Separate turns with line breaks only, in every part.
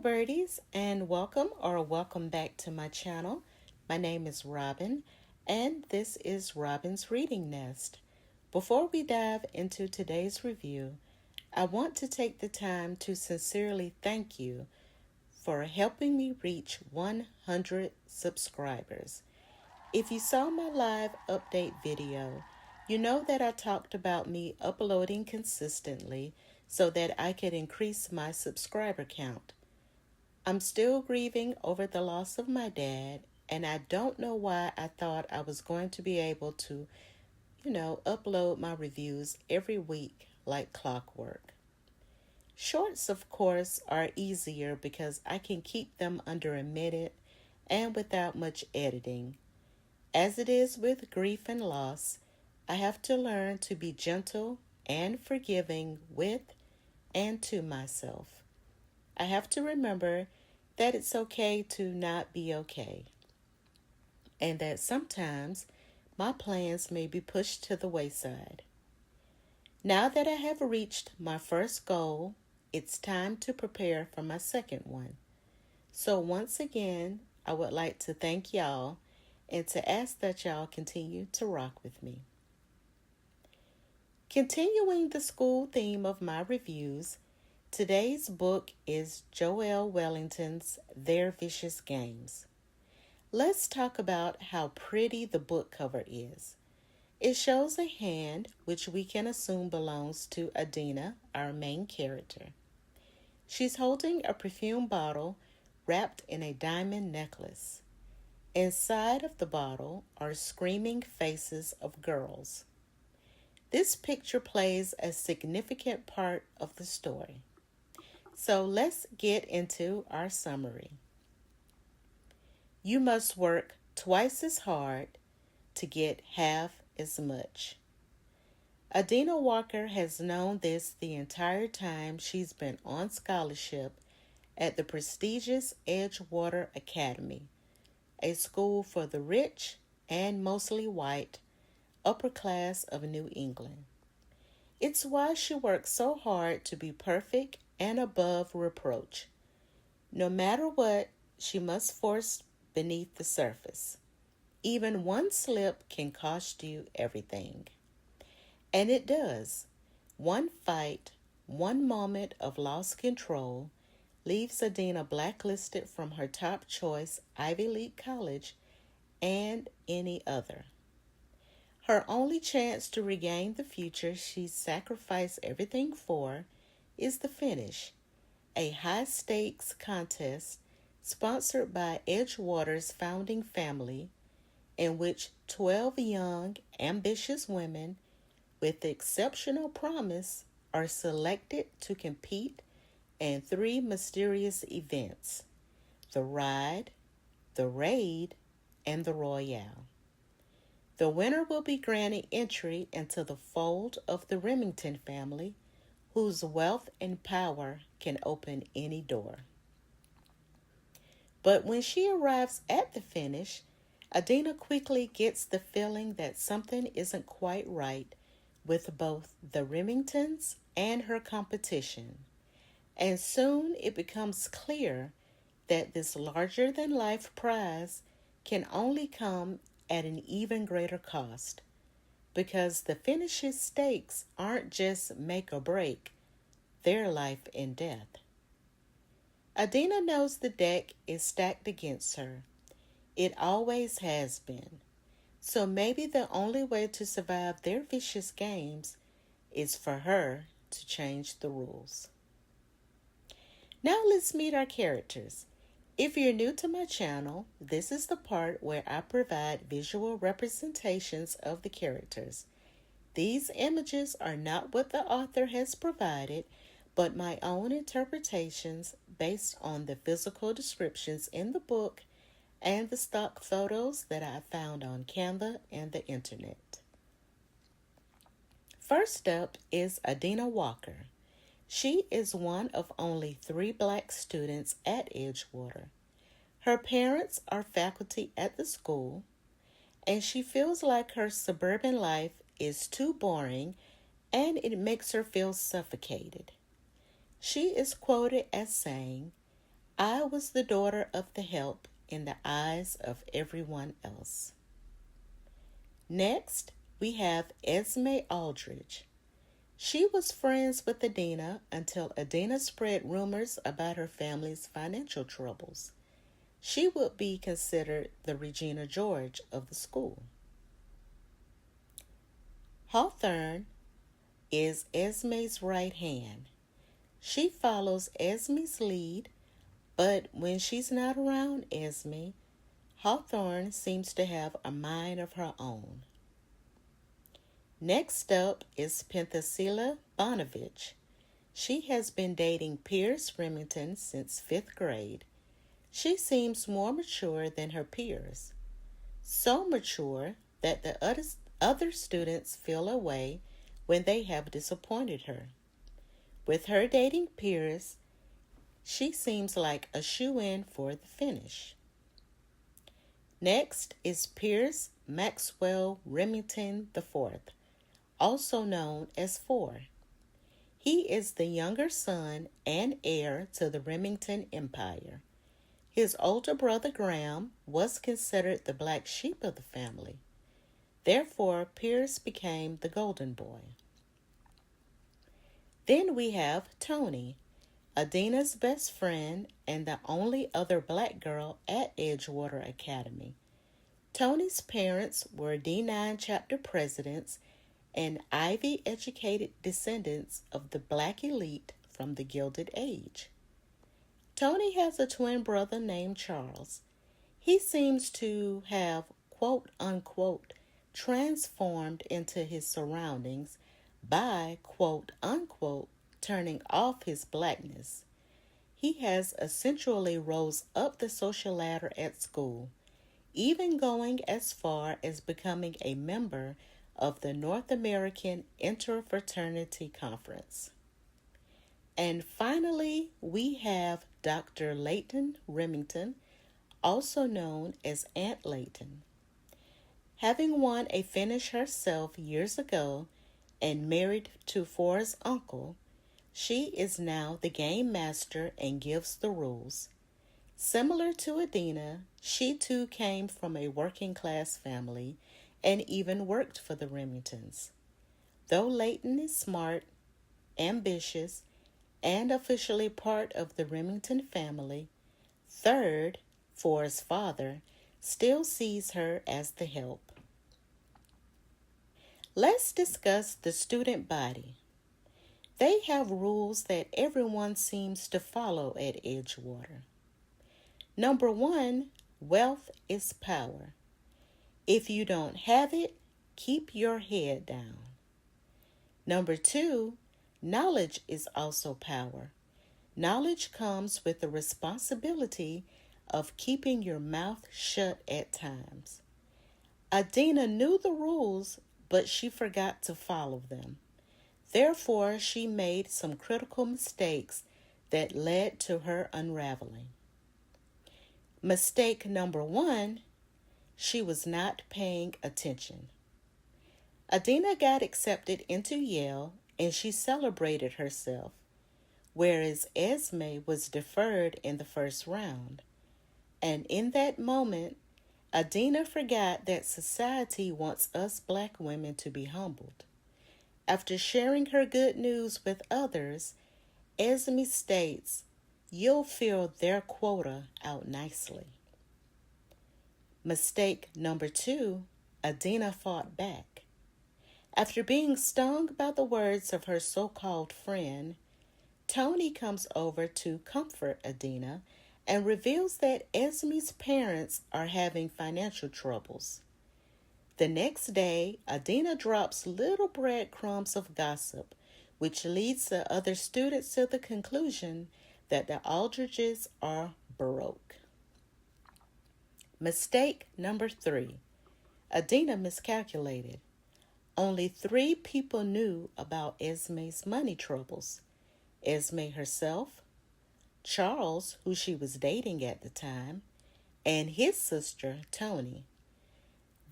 birdies, and welcome back to my channel. My name is Robin, and this is Robin's Reading Nest. Before we dive into today's review, I want to take the time to sincerely thank you for helping me reach 100 subscribers. If you saw my live update video, you know that I talked about me uploading consistently so that I could increase my subscriber count. I'm still grieving over the loss of my dad, and I don't know why I thought I was going to be able to, upload my reviews every week like clockwork. Shorts, of course, are easier because I can keep them under a minute and without much editing. As it is with grief and loss, I have to learn to be gentle and forgiving with and to myself. I have to remember that it's okay to not be okay, and that sometimes my plans may be pushed to the wayside. Now that I have reached my first goal, it's time to prepare for my second one. So once again, I would like to thank y'all and to ask that y'all continue to rock with me. Continuing the school theme of my reviews, today's book is Joelle Wellington's Their Vicious Games. Let's talk about how pretty the book cover is. It shows a hand, which we can assume belongs to Adina, our main character. She's holding a perfume bottle wrapped in a diamond necklace. Inside of the bottle are screaming faces of girls. This picture plays a significant part of the story. So let's get into our summary. You must work twice as hard to get half as much. Adina Walker has known this the entire time she's been on scholarship at the prestigious Edgewater Academy, a school for the rich and mostly white upper class of New England. It's why she works so hard to be perfect and above reproach. No matter what, she must force beneath the surface. Even one slip can cost you everything. And it does. One fight, one moment of lost control leaves Adina blacklisted from her top choice Ivy League college and any other. Her only chance to regain the future she's sacrificed everything for is the finish, a high-stakes contest sponsored by Edgewater's founding family, in which 12 young, ambitious women with exceptional promise are selected to compete in 3 mysterious events: the ride, the raid, and the royale. The winner will be granted entry into the fold of the Remington family, whose wealth and power can open any door. But when she arrives at the finish, Adina quickly gets the feeling that something isn't quite right with both the Remingtons and her competition. And soon it becomes clear that this larger-than-life prize can only come at an even greater cost, because the finish's stakes aren't just make or break, they're life and death. Adina knows the deck is stacked against her. It always has been. So maybe the only way to survive their vicious games is for her to change the rules. Now let's meet our characters. If you're new to my channel, this is the part where I provide visual representations of the characters. These images are not what the author has provided, but my own interpretations based on the physical descriptions in the book and the stock photos that I found on Canva and the internet. First up is Adina Walker. She is one of only 3 Black students at Edgewater. Her parents are faculty at the school, and she feels like her suburban life is too boring and it makes her feel suffocated. She is quoted as saying, I was the daughter of the help in the eyes of everyone else. Next, we have Esme Aldridge. She was friends with Adina until Adina spread rumors about her family's financial troubles. She would be considered the Regina George of the school. Hawthorne is Esme's right hand. She follows Esme's lead, but when she's not around Esme, Hawthorne seems to have a mind of her own. Next up is Penthesilea Bonovich. She has been dating Pierce Remington since 5th grade. She seems more mature than her peers. So mature that the other students feel away when they have disappointed her. With her dating Pierce, she seems like a shoo-in for the finish. Next is Pierce Maxwell Remington IV, also known as 4. He is the younger son and heir to the Remington Empire. His older brother Graham was considered the black sheep of the family. Therefore, Pierce became the golden boy. Then we have Tony, Adina's best friend and the only other black girl at Edgewater Academy. Tony's parents were D9 chapter presidents and Ivy-educated descendants of the black elite from the Gilded Age. Tony has a twin brother named Charles. He seems to have, quote-unquote, transformed into his surroundings by, quote-unquote, turning off his blackness. He has essentially rose up the social ladder at school, even going as far as becoming a member of the North American Interfraternity Conference. And finally, we have Dr. Layton Remington, also known as Aunt Layton. Having won a finish herself years ago and married to Forrest's uncle, she is now the game master and gives the rules. Similar to Adina, she too came from a working-class family and even worked for the Remingtons. Though Layton is smart, ambitious, and officially part of the Remington family, Third, Forrest's father, still sees her as the help. Let's discuss the student body. They have rules that everyone seems to follow at Edgewater. Number 1, wealth is power. If you don't have it, keep your head down. Number 2, knowledge is also power. Knowledge comes with the responsibility of keeping your mouth shut at times. Adina knew the rules, but she forgot to follow them. Therefore, she made some critical mistakes that led to her unraveling. Mistake number 1, she was not paying attention. Adina got accepted into Yale and she celebrated herself, whereas Esme was deferred in the first round. And in that moment, Adina forgot that society wants us black women to be humbled. After sharing her good news with others, Esme states, "You'll fill their quota out nicely." Mistake number 2, Adina fought back. After being stung by the words of her so-called friend, Tony comes over to comfort Adina and reveals that Esme's parents are having financial troubles. The next day, Adina drops little breadcrumbs of gossip, which leads the other students to the conclusion that the Aldridges are broke. Mistake number 3. Adina miscalculated. Only 3 people knew about Esme's money troubles. Esme herself, Charles, who she was dating at the time, and his sister, Tony.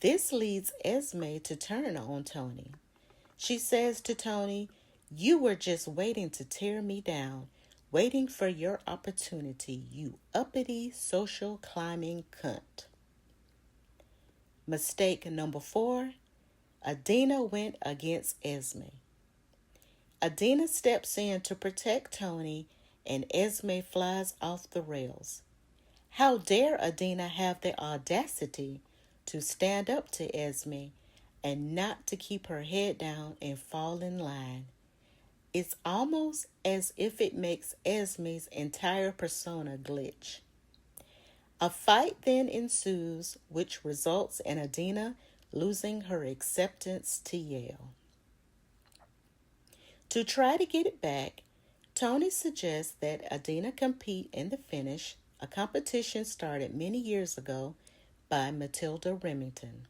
This leads Esme to turn on Tony. She says to Tony, "You were just waiting to tear me down waiting for your opportunity, you uppity social climbing cunt. Mistake number 4, Adina went against Esme. Adina steps in to protect Tony, and Esme flies off the rails. How dare Adina have the audacity to stand up to Esme and not to keep her head down and fall in line? It's almost as if it makes Esme's entire persona glitch. A fight then ensues, which results in Adina losing her acceptance to Yale. To try to get it back, Tony suggests that Adina compete in the finish, a competition started many years ago by Matilda Remington.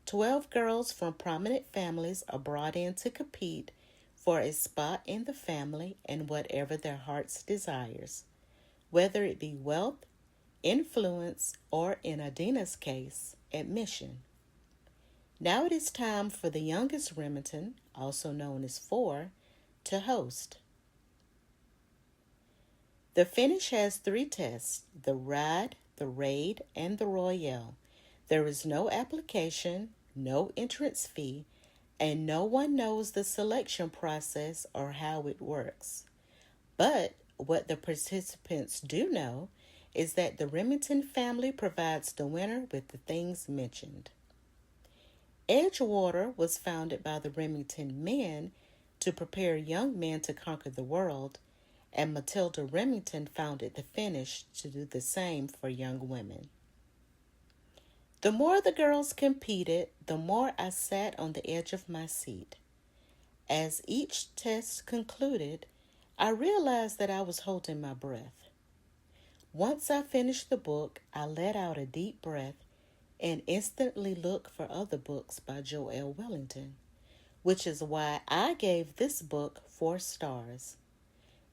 12 girls from prominent families are brought in to compete for a spot in the family and whatever their heart's desires, whether it be wealth, influence, or in Adina's case, admission. Now it is time for the youngest Remington, also known as 4, to host. The finish has 3 tests: the ride, the raid, and the royale. There is no application, no entrance fee, and no one knows the selection process or how it works. But what the participants do know is that the Remington family provides the winner with the things mentioned. Edgewater was founded by the Remington men to prepare young men to conquer the world, and Matilda Remington founded the finish to do the same for young women. The more the girls competed, the more I sat on the edge of my seat. As each test concluded, I realized that I was holding my breath. Once I finished the book, I let out a deep breath and instantly looked for other books by Joelle Wellington, which is why I gave this book 4 stars.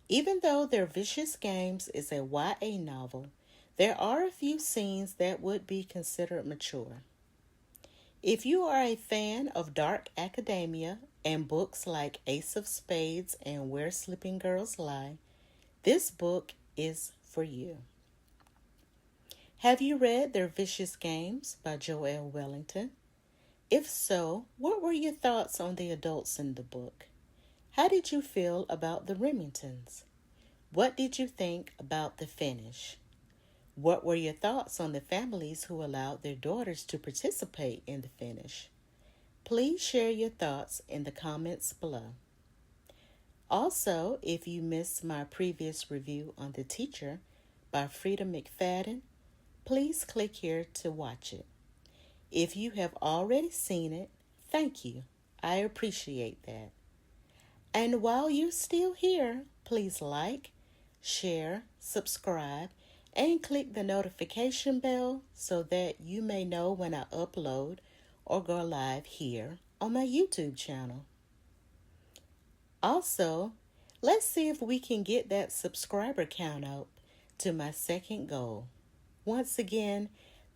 Even though Their Vicious Games is a YA novel, there are a few scenes that would be considered mature. If you are a fan of dark academia and books like Ace of Spades and Where Sleeping Girls Lie, this book is for you. Have you read Their Vicious Games by Joelle Wellington? If so, what were your thoughts on the adults in the book? How did you feel about the Remingtons? What did you think about the finish? What were your thoughts on the families who allowed their daughters to participate in the finish? Please share your thoughts in the comments below. Also, if you missed my previous review on The Teacher by Frida McFadden, please click here to watch it. If you have already seen it, thank you. I appreciate that. And while you're still here, please like, share, subscribe, and click the notification bell so that you may know when I upload or go live here on my YouTube channel. Also, let's see if we can get that subscriber count up to my second goal. Once again,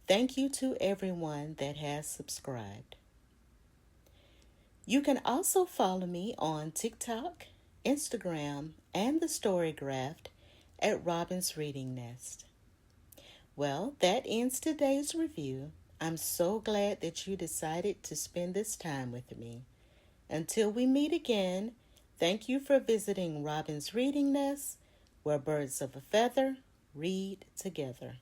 thank you to everyone that has subscribed. You can also follow me on TikTok, Instagram, and the Storygraph at Robin's Reading Nest. Well, that ends today's review. I'm so glad that you decided to spend this time with me. Until we meet again, thank you for visiting Robin's Reading Nest, where birds of a feather read together.